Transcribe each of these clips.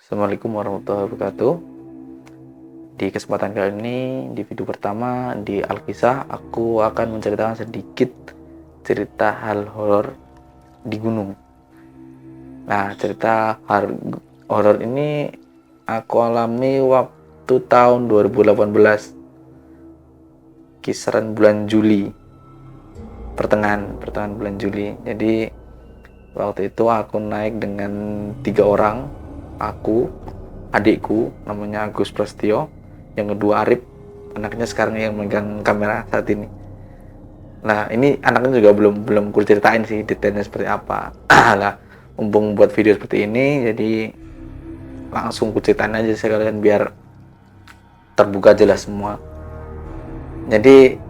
Assalamualaikum warahmatullahi wabarakatuh. Di kesempatan kali ini, di video pertama di Alkisah, aku akan menceritakan sedikit cerita hal horor di gunung. Nah, cerita horor ini aku alami waktu tahun 2018, kisaran bulan Juli, pertengahan bulan Juli. Jadi waktu itu aku naik dengan 3 orang, aku, adikku namanya Agus Prasetyo, yang kedua Arif, anaknya sekarang yang megang kamera saat ini. Nah, ini anaknya juga belum ku ceritain sih detailnya seperti apa. Lah, mumpung buat video seperti ini, jadi langsung ku ceritain aja sekalian biar terbuka jelas semua. Jadi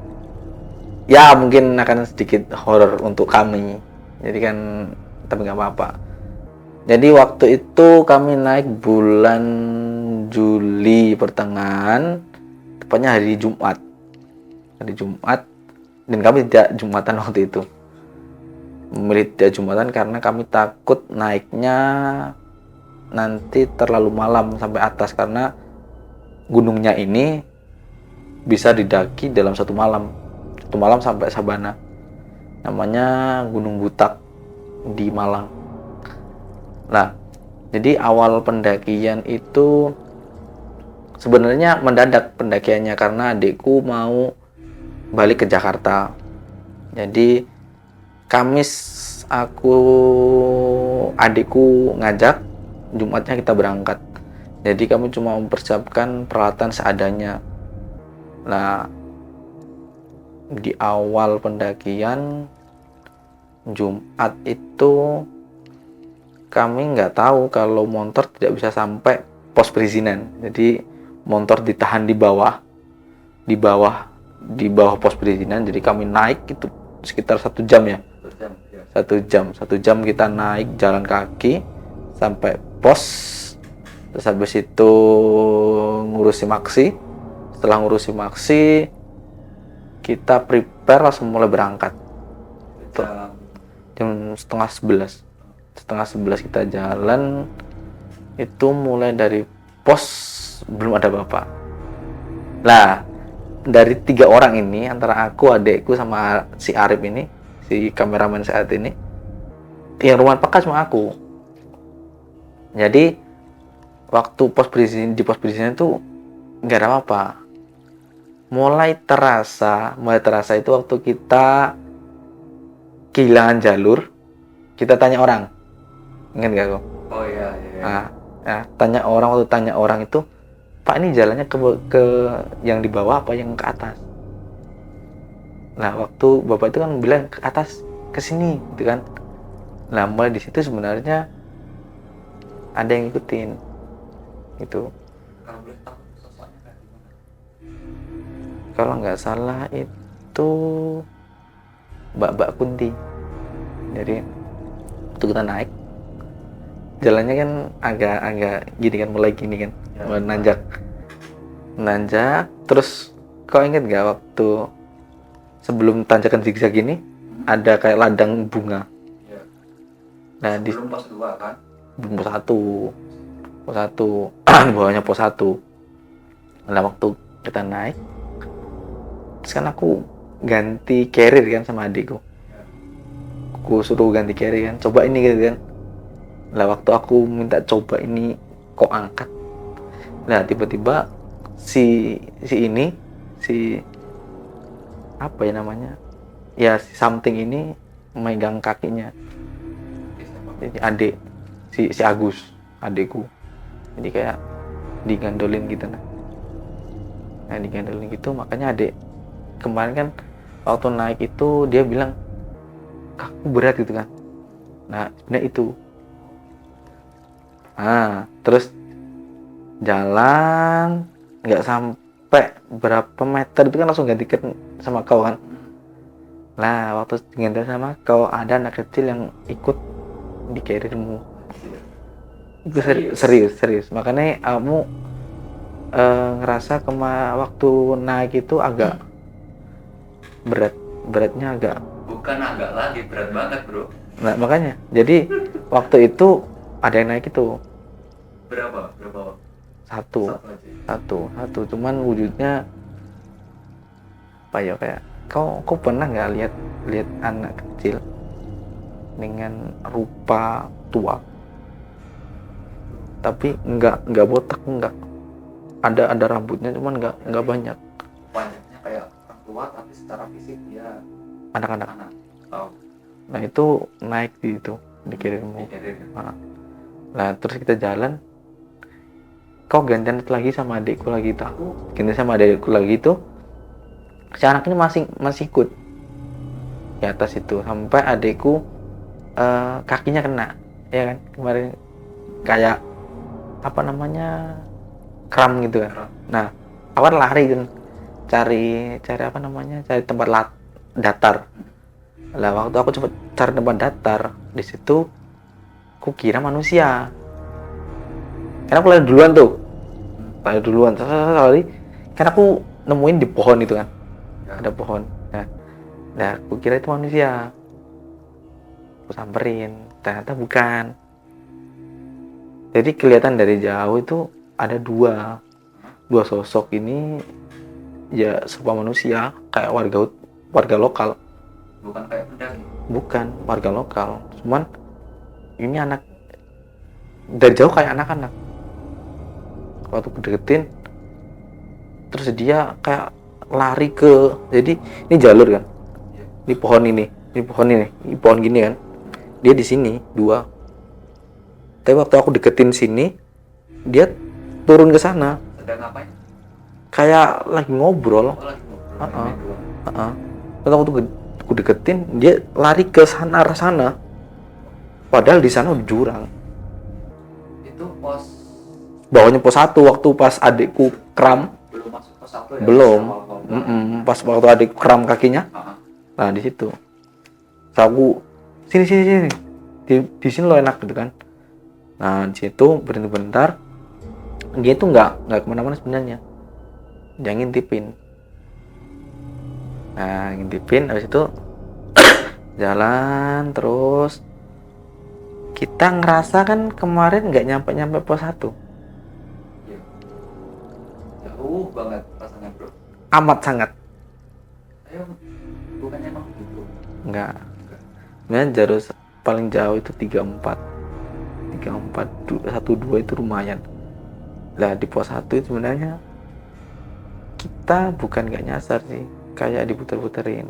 ya mungkin akan sedikit horor untuk kami. Jadi kan tapi nggak apa-apa. Jadi waktu itu kami naik bulan Juli pertengahan, tepatnya hari Jumat. Dan kami tidak Jumatan waktu itu. Memilih tidak Jumatan karena kami takut naiknya nanti terlalu malam sampai atas, karena gunungnya ini bisa didaki dalam satu malam sampai Sabana. Namanya Gunung Butak di Malang. Nah, jadi awal pendakian itu sebenarnya mendadak pendakiannya karena adikku mau balik ke Jakarta. Jadi Kamis adikku ngajak, Jumatnya kita berangkat. Jadi kami cuma mempersiapkan peralatan seadanya. Nah, di awal pendakian Jumat itu kami nggak tahu kalau motor tidak bisa sampai pos perizinan. Jadi motor ditahan di bawah pos perizinan. Jadi kami naik itu sekitar 1 jam ya. 1 jam kita naik jalan kaki sampai pos. Terus habis itu ngurusi maksi. Setelah ngurusi maksi, kita prepare langsung mulai berangkat. Jam setengah 11 kita jalan. Itu mulai dari pos belum ada bapak. Lah, dari 3 orang ini, antara aku, adekku, sama si Arif ini, si kameramen saat ini, yang rumah peka cuma aku. Jadi waktu di pos perizinan itu nggak ada apa-apa. Mulai terasa itu waktu kita kehilangan jalur, kita tanya orang. Ingat gak kok? Oh iya. Nah, tanya orang itu, Pak, ini jalannya ke yang di bawah apa yang ke atas? Nah, waktu bapak itu kan bilang ke atas, ke sini, gitu kan? Nah, mulai di situ sebenarnya ada yang ngikutin, gitu. Kalau boleh tahu sosoknya kayak gimana? Kalau nggak salah itu Mbak Kunti. Jadi waktu kita naik, jalannya kan agak gini kan, mulai gini kan, ya, nanjak. Terus kau inget nggak waktu sebelum tanjakan zigzag gini ada kayak ladang bunga? Ya. Nah, belum pos 2 kan? belum pos 1 di bawahnya pos 1. Nah, waktu kita naik, terus kan aku ganti carrier kan sama adikku. Aku suruh ganti carrier kan, coba ini gitu kan. Lah, waktu aku minta coba ini kok angkat. Nah, tiba-tiba si apa ya namanya? Ya, si something ini memegang kakinya. Jadi si Agus, adikku. Jadi kayak digandolin gitu nah. Digandolin gitu, makanya adik kemarin kan waktu naik itu dia bilang kaku berat gitu kan. Nah, sebenarnya itu. Terus jalan nggak sampai berapa meter itu kan langsung gantikan sama kau kan. Nah, waktu gantian sama kau ada anak kecil yang ikut di carriermu. Itu serius. Makanya kamu ngerasa waktu naik itu agak beratnya agak. Bukan agak lagi, berat banget bro. Nah, makanya jadi waktu itu ada yang naik itu. Berapa? Satu. Satu aja. Satu. Cuman wujudnya apa ya, kayak kau pernah nggak lihat anak kecil dengan rupa tua tapi nggak botak, nggak ada rambutnya, cuman nggak banyak. Banyaknya kayak orang tua tapi secara fisik dia Anak-anak. anak. Oh, Nah itu naik di itu dikirimmu. dikirim. Nah terus kita jalan, kau gantian lagi sama adikku lagi tuh. Aku Gantian sama adikku lagi tuh. Si anak ini masih ikut di atas itu sampai adikku kakinya kena, ya kan, kemarin kayak apa namanya, kram gitu kan. Kram. Nah awal lari kan, cari apa namanya, cari tempat datar. Lah waktu aku cepet cari tempat datar, di situ aku kira manusia, karena aku lari duluan tuh, lari karena aku nemuin di pohon itu kan, ada pohon. Nah aku kira itu manusia, aku samperin, ternyata bukan. Jadi kelihatan dari jauh itu ada dua sosok ini, ya serupa manusia, kayak warga lokal. Bukan kayak pendaki. Bukan warga lokal, cuman ini anak, dari jauh kayak anak-anak. Waktu aku deketin, terus dia kayak lari ke, jadi ini jalur kan, ini pohon gini kan, dia di sini dua. Tapi waktu aku deketin sini, dia turun ke sana, Sedang ngapain? kayak lagi ngobrol. Oh, lagi ngobrol. Uh-uh. Main doang. Terus aku deketin, dia lari ke sana, arah sana. Padahal di sana udah jurang. Itu pos Bawahnya pos 1 waktu pas adikku kram. belum masuk pos 1 ya? Belum. Awal-awal. Pas waktu adikku kram kakinya. Ah, Nah di situ. Terus aku sini. Di sini lo enak gitu kan. Nah di situ berhenti bentar. Dia tuh nggak kemana-mana sebenarnya. Dia ngintipin. Nah ngintipin, habis itu jalan terus. Kita ngerasa kan kemarin nggak nyampe pos 1. iya. Jauh banget rasanya, bro. Amat sangat. Ayo, bukannya emang gitu? Nggak. Sebenarnya jarak paling jauh itu 34, 12 itu lumayan. Lah di pos 1 itu sebenarnya kita bukan nggak nyasar sih, kayak diputer-puterin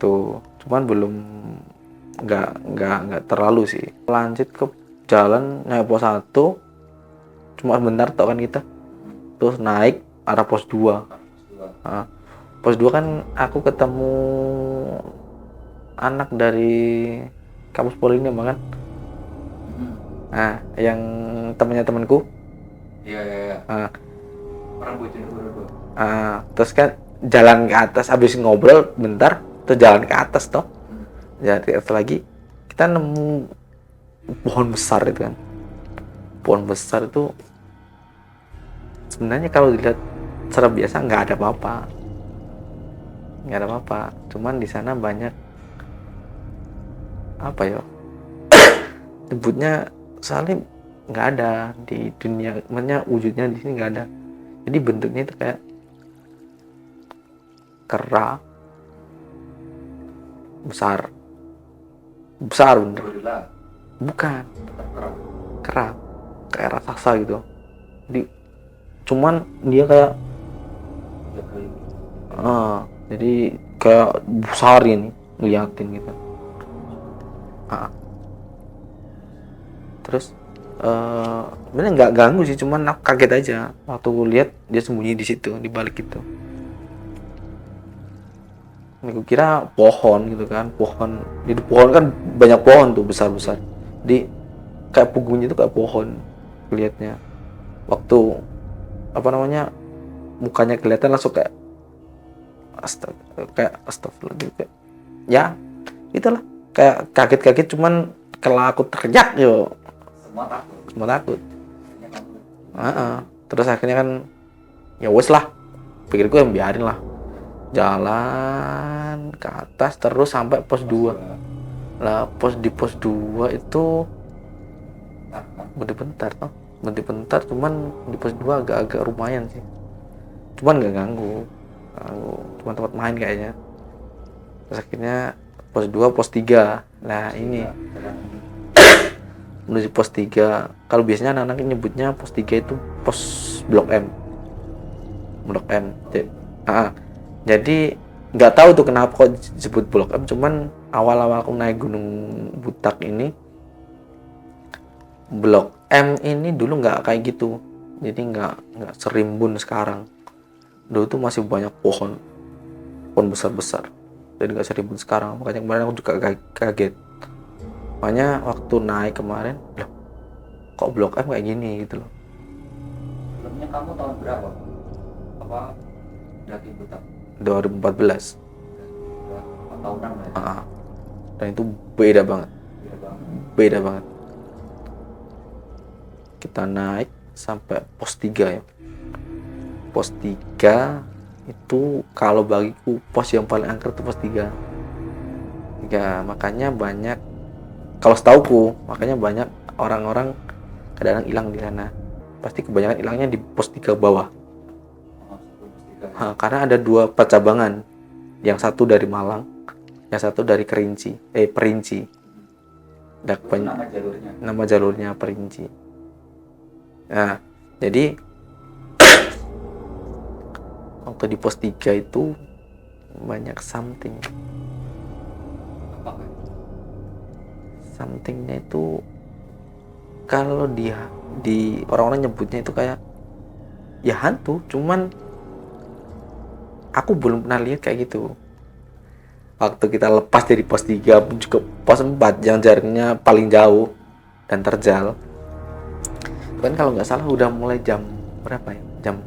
tuh, cuman belum, nggak terlalu sih. Lanjut ke jalan naik pos 1, cuma sebentar tau kan kita, terus naik arah pos 2. Pos 2 kan aku ketemu anak dari kampus Polinema kan. Nah yang temannya temanku. Iya. Nah, Orang Bojonegoro. terus kan jalan ke atas, habis ngobrol bentar terus jalan ke atas toh. Jalan ke atas lagi, kita nemu pohon besar itu kan. Pohon besar itu sebenarnya kalau dilihat secara biasa nggak ada apa-apa, cuman di sana banyak apa ya, sebutnya saling nggak ada di dunia, maksudnya wujudnya di sini nggak ada. Jadi bentuknya itu kayak kera besar bener. Gorila. Bukan, Kera. kera kayak raksasa gitu. Cuman dia kayak jadi kayak besar ini, ngeliatin gitu. Terus sebenarnya nggak ganggu sih, cuman aku kaget aja waktu lihat dia sembunyi di situ, di balik itu. Aku kira pohon gitu kan, di pohon kan banyak pohon tuh besar-besar, di kayak punggungnya itu kayak pohon kelihatannya. Waktu apa namanya, mukanya kelihatan langsung kayak astagfirullah gitu, kayak ya itulah, kayak kaget, cuman kalau aku teriak yo semua takut. Terus akhirnya kan ya wes lah, pikirku yang biarin lah, jalan ke atas terus sampai pos 2. Lah di pos 2 itu bentar toh, bentar cuman di pos 2 agak-agak lumayan sih, cuman nggak ganggu, cuma tempat main kayaknya. Terus akhirnya pos 2 pos 3. Nah ini menuju pos 3, kalau biasanya anak-anak nyebutnya pos 3 itu pos Blok M. Blok M. Jadi nggak tahu tuh kenapa kok disebut Blok M, cuman awal-awal aku naik Gunung Butak ini, Blok M ini dulu nggak kayak gitu, jadi nggak serimbun sekarang. Dulu tuh masih banyak pohon besar-besar, jadi nggak serimbun sekarang. Makanya kemarin aku juga kaget, makanya waktu naik kemarin, loh kok Blok M kayak gini gitu loh. Sebelumnya kamu tahun berapa? Apa daki butak? 2014. 4 tahunan lah ya? Dan itu beda banget, Beda banget. beda banget. Kita naik sampai pos 3 ya. Pos 3 itu kalau bagiku pos yang paling angker itu pos 3. Makanya banyak, kalau setauku, makanya banyak orang-orang kadang-kadang hilang di sana. Pasti kebanyakan hilangnya di pos 3 bawah. Karena ada 2 percabangan. Yang satu dari Malang, yang satu dari Perinci. Nama jalurnya Perinci. Nah, jadi waktu di pos 3 itu banyak something. Apa? Somethingnya itu kalau dia di orang-orang nyebutnya itu kayak ya hantu, cuman aku belum pernah lihat kayak gitu. Waktu kita lepas dari pos 3 pun juga pos 4 yang jaraknya paling jauh dan terjal. Kan kalau nggak salah udah mulai jam berapa ya? Jam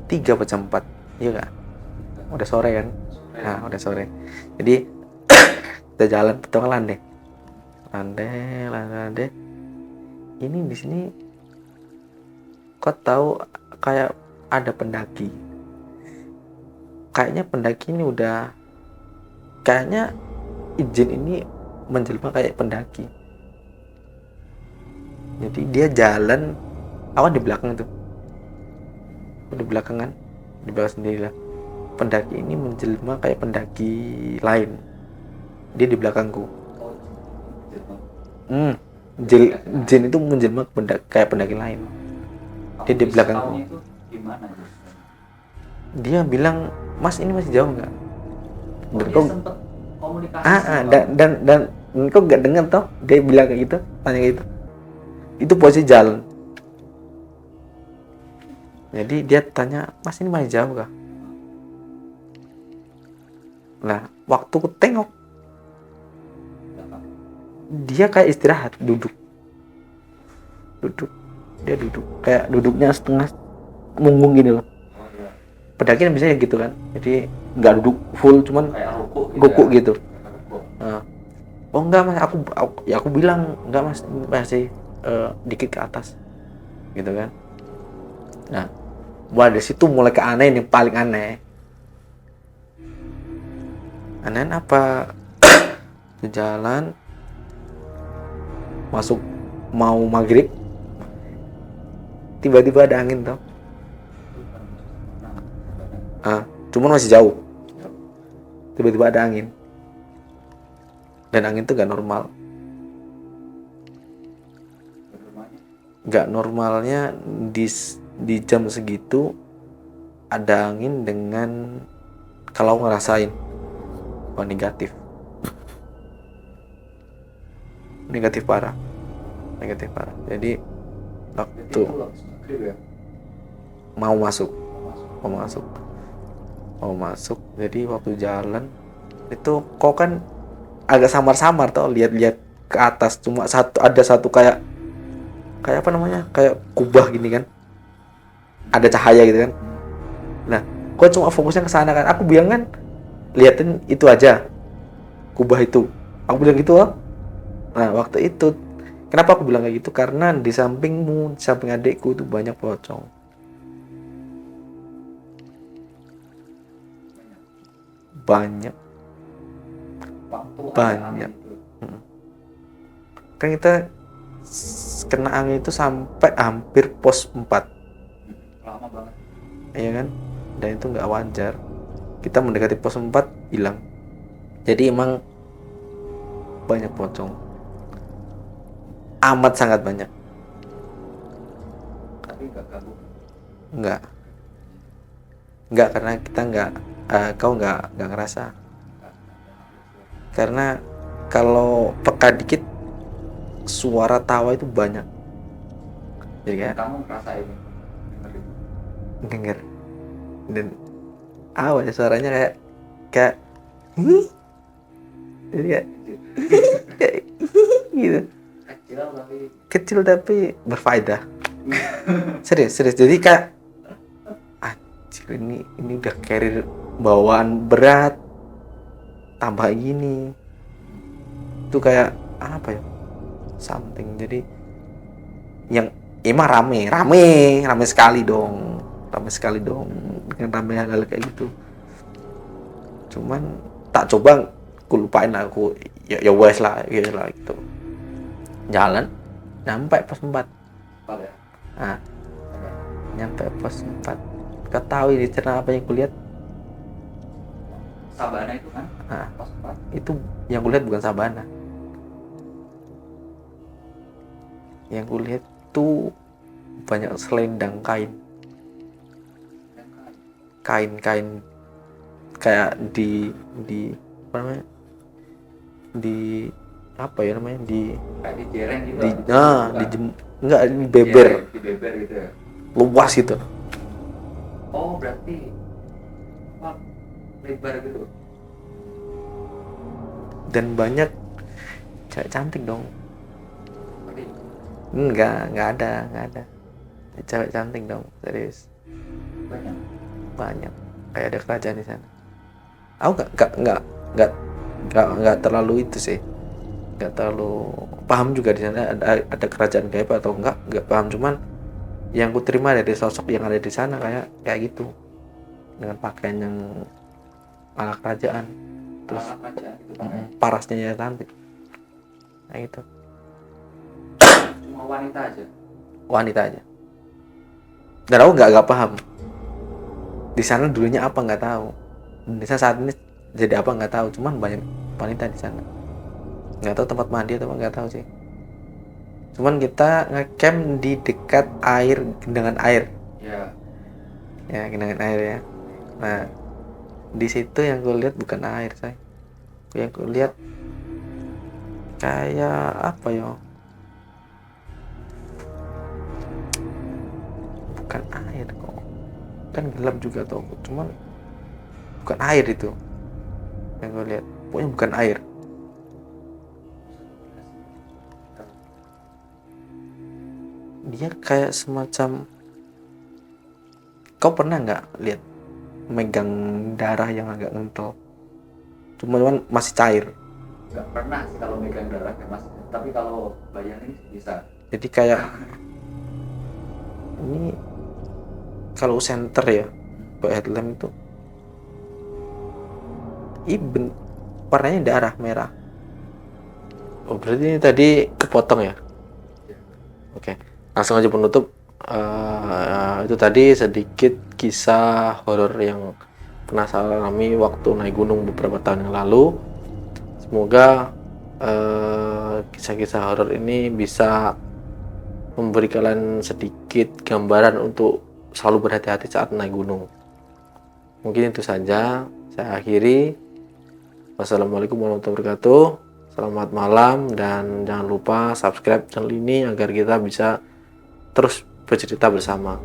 3 atau jam 4. Iya nggak? Udah sore kan? Nah, udah sore. Jadi kita jalan petualang landai. Ini di sini kau tahu kayak ada pendaki. Kayaknya pendaki ini udah, kayaknya izin ini menjelma kayak pendaki. Jadi dia jalan, awan di belakang tuh, di belakang kan, di belakang sendiri lah. Pendaki ini menjelma kayak pendaki lain. Dia di belakangku. Jin itu menjelma kayak pendaki lain. Dia di belakangku. Dia bilang, Mas ini masih jauh nggak? Dan kok sempet komunikasi dan kok nggak dengar toh? Dia bilang kayak gitu, tanya kayak gitu. Itu posisi jalan. Jadi dia tanya, Mas ini masih jauh kah? Nah, waktu ku tengok, dia kayak istirahat, duduk. Dia duduk, kayak duduknya setengah munggung gini loh. Pendaki kan biasanya gitu kan, jadi nggak duduk full, cuman ruku gitu. Nah, oh enggak Mas, aku bilang enggak Mas, masih dikit ke atas, gitu kan. Nah, mulai dari situ mulai ke aneh, yang paling aneh. Aneh apa? Jalan masuk mau maghrib, tiba-tiba ada angin tau. Cuman masih jauh. Tiba-tiba ada angin. Dan angin itu gak normal. Gak normalnya di jam segitu ada angin dengan, kalau ngerasain, negatif. Negatif parah. Jadi waktu mau masuk, jadi waktu jalan itu kok kan agak samar-samar tau, lihat-lihat ke atas, cuma ada satu kayak apa namanya, kayak kubah gini kan, ada cahaya gitu kan. Nah, kok cuma fokusnya ke sana kan, aku bilang kan liatin itu aja, kubah itu, aku bilang gitu loh. Nah, waktu itu kenapa aku bilang kayak gitu, karena di sampingmu, di samping adikku itu banyak pocong. Banyak. Kan kita kena angin itu sampai hampir pos 4. Lama banget. Iya kan, dan itu nggak wajar. Kita mendekati pos 4 hilang. Jadi emang banyak pocong, amat sangat banyak. Tapi nggak ganggu. Nggak karena kita nggak, kau nggak ngerasa. Karena kalau peka dikit suara tawa itu banyak, jadi kayak Kamu ngerasain dengerin. denger, dan apa ya, suaranya kayak jadi kayak gitu, kecil tapi berfaedah. serius jadi kayak anjir, ini udah carrier bawaan berat tambah gini, itu kayak apa ya, something. Jadi yang emang rame sekali dong dengan rame hal-hal kayak gitu. Cuman tak coba aku lupain, aku ya wes lah gitu. Jalan nyampe pos 4. Ya? Nah, nyampe pos 4. Kau tahu ini cerita apa yang kulihat? Sabana itu kan? Nah, Pos 4. itu yang kulihat bukan sabana. Yang kulihat tuh banyak selendang kain kayak di apa namanya, di apa ya namanya, di Kayak di jereng gitu. enggak, di beber, Di beber gitu ya. luas gitu. Oh, berarti apa, lebar gitu. Dan banyak cewek cantik dong. Tapi Enggak ada cewek cantik dong, serius. Banyak kayak ada kerajaan di sana. Aku nggak terlalu itu sih, nggak terlalu paham juga di sana ada kerajaan gaib atau nggak paham. Cuman yang ku terima dari sosok yang ada di sana kayak gitu, dengan pakaian yang ala kerajaan, terus kerajaan gitu. parasnya ya cantik, nah itu. Cuma wanita aja. Dan aku nggak paham di sana dulunya apa, nggak tahu. Indonesia saat ini jadi apa nggak tahu. Cuman banyak wanita di sana. Nggak tahu tempat mandi atau nggak tahu sih. Cuman kita ngecamp di dekat air, genangan air. Ya genangan air ya. Nah di situ yang gue lihat bukan air, say. Yang gue lihat kayak apa ya? Bukan air kok. Kan gelap juga tuh. Cuman bukan air itu yang gue lihat. Pokoknya bukan air. Dia kayak semacam, kau pernah nggak lihat megang darah yang agak kental, cuman masih cair? Nggak pernah sih kalau megang darah ya mas, tapi kalau bayangin bisa. Jadi kayak ini kalau center ya, pakai headlamp itu warnanya darah merah. Oh berarti ini tadi kepotong ya? Oke. Langsung aja penutup. Itu tadi sedikit kisah horor yang pernah saya alami waktu naik gunung beberapa tahun yang lalu. Semoga kisah-kisah horor ini bisa memberi kalian sedikit gambaran untuk selalu berhati-hati saat naik gunung. Mungkin itu saja, saya akhiri. Wassalamualaikum warahmatullahi wabarakatuh. Selamat malam, dan jangan lupa subscribe channel ini agar kita bisa terus bercerita bersama.